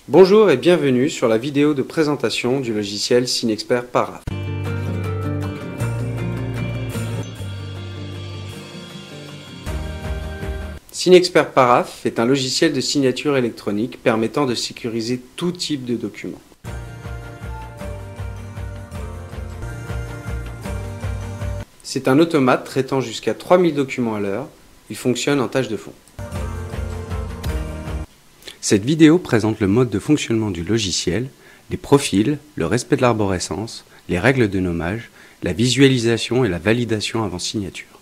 Bonjour et bienvenue sur la vidéo de présentation du logiciel SigneXpert Paraph. SigneXpert Paraph est un logiciel de signature électronique permettant de sécuriser tout type de documents. C'est un automate traitant jusqu'à 3000 documents à l'heure. Il fonctionne en tâche de fond. Cette vidéo présente le mode de fonctionnement du logiciel, les profils, le respect de l'arborescence, les règles de nommage, la visualisation et la validation avant signature.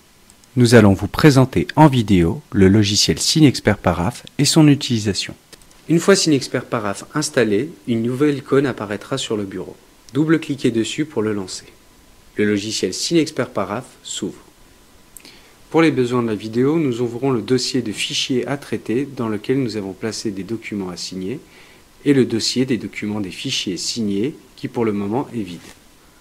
Nous allons vous présenter en vidéo le logiciel SigneXpert Paraph et son utilisation. Une fois SigneXpert Paraph installé, une nouvelle icône apparaîtra sur le bureau. Double-cliquez dessus pour le lancer. Le logiciel SigneXpert Paraph s'ouvre. Pour les besoins de la vidéo, nous ouvrons le dossier de fichiers à traiter dans lequel nous avons placé des documents à signer et le dossier des documents des fichiers signés qui pour le moment est vide.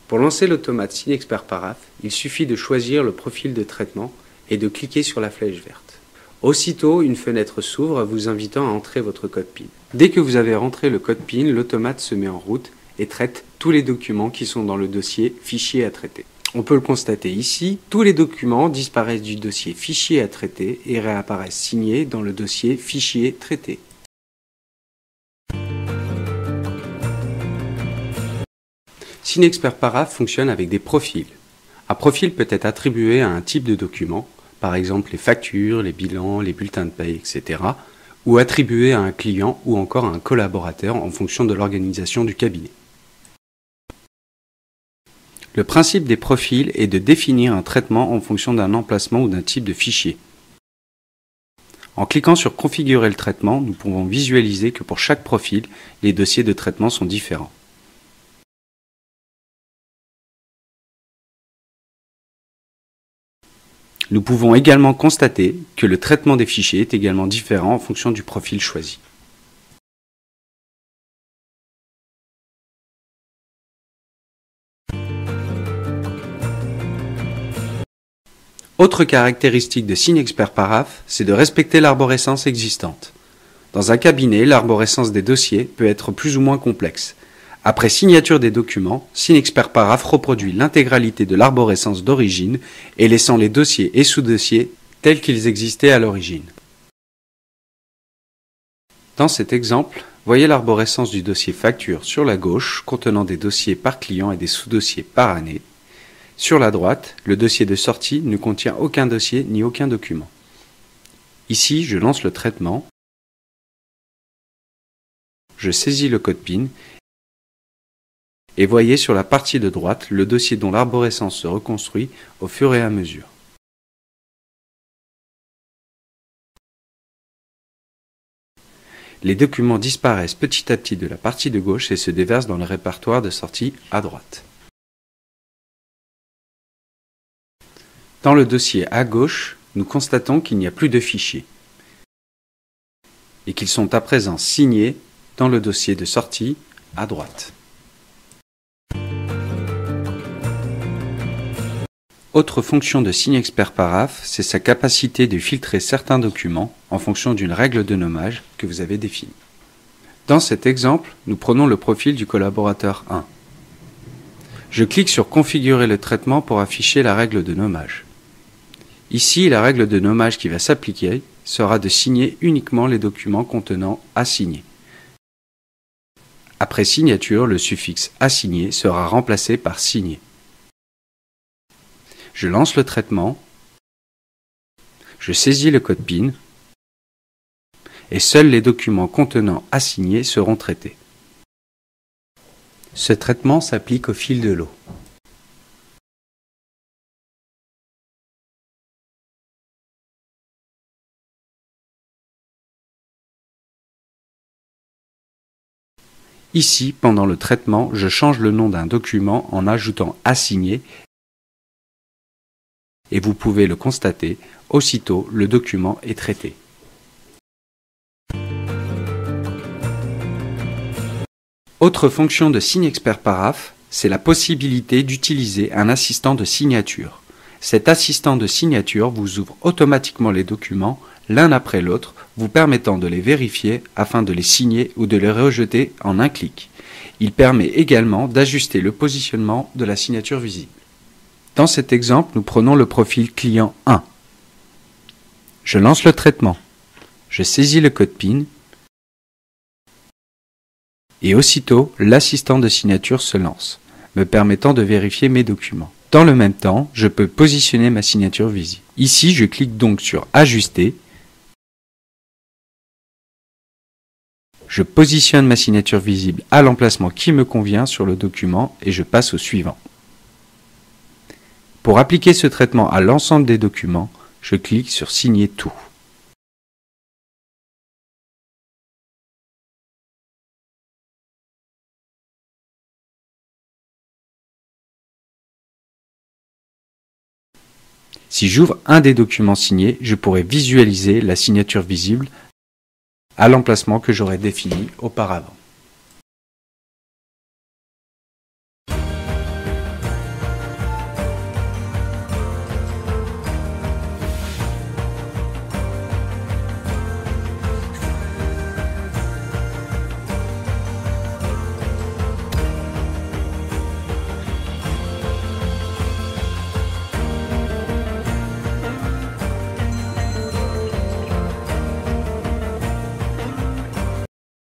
Pour lancer l'automate SigneXpert Paraph, il suffit de choisir le profil de traitement et de cliquer sur la flèche verte. Aussitôt, une fenêtre s'ouvre vous invitant à entrer votre code PIN. Dès que vous avez rentré le code PIN, l'automate se met en route et traite tous les documents qui sont dans le dossier fichier à traiter. On peut le constater ici, tous les documents disparaissent du dossier fichier à traiter et réapparaissent signés dans le dossier fichier traité. SigneXpert Paraph fonctionne avec des profils. Un profil peut être attribué à un type de document, par exemple les factures, les bilans, les bulletins de paie, etc., ou attribué à un client ou encore à un collaborateur en fonction de l'organisation du cabinet. Le principe des profils est de définir un traitement en fonction d'un emplacement ou d'un type de fichier. En cliquant sur Configurer le traitement, nous pouvons visualiser que pour chaque profil, les dossiers de traitement sont différents. Nous pouvons également constater que le traitement des fichiers est également différent en fonction du profil choisi. Autre caractéristique de SigneXpert Paraph, c'est de respecter l'arborescence existante. Dans un cabinet, l'arborescence des dossiers peut être plus ou moins complexe. Après signature des documents, SigneXpert Paraph reproduit l'intégralité de l'arborescence d'origine et laissant les dossiers et sous-dossiers tels qu'ils existaient à l'origine. Dans cet exemple, voyez l'arborescence du dossier facture sur la gauche contenant des dossiers par client et des sous-dossiers par année. Sur la droite, le dossier de sortie ne contient aucun dossier ni aucun document. Ici, je lance le traitement, je saisis le code PIN et voyez sur la partie de droite le dossier dont l'arborescence se reconstruit au fur et à mesure. Les documents disparaissent petit à petit de la partie de gauche et se déversent dans le répertoire de sortie à droite. Dans le dossier à gauche, nous constatons qu'il n'y a plus de fichiers et qu'ils sont à présent signés dans le dossier de sortie à droite. Autre fonction de SigneXpert Paraph, c'est sa capacité de filtrer certains documents en fonction d'une règle de nommage que vous avez définie. Dans cet exemple, nous prenons le profil du collaborateur 1. Je clique sur Configurer le traitement pour afficher la règle de nommage. Ici, la règle de nommage qui va s'appliquer sera de signer uniquement les documents contenant « à signer ». Après signature, le suffixe « à signer » sera remplacé par « signé ». Je lance le traitement, je saisis le code PIN et seuls les documents contenant « à signer » seront traités. Ce traitement s'applique au fil de l'eau. Ici, pendant le traitement, je change le nom d'un document en ajoutant « à signer » et vous pouvez le constater, aussitôt le document est traité. Autre fonction de SigneXpert Paraph, c'est la possibilité d'utiliser un assistant de signature. Cet assistant de signature vous ouvre automatiquement les documents l'un après l'autre, vous permettant de les vérifier afin de les signer ou de les rejeter en un clic. Il permet également d'ajuster le positionnement de la signature visible. Dans cet exemple, nous prenons le profil client 1. Je lance le traitement. Je saisis le code PIN et aussitôt, l'assistant de signature se lance, me permettant de vérifier mes documents. Dans le même temps, je peux positionner ma signature visible. Ici, je clique donc sur « Ajuster ». Je positionne ma signature visible à l'emplacement qui me convient sur le document et je passe au suivant. Pour appliquer ce traitement à l'ensemble des documents, je clique sur « Signer tout ». Si j'ouvre un des documents signés, je pourrai visualiser la signature visible à l'emplacement que j'aurais défini auparavant.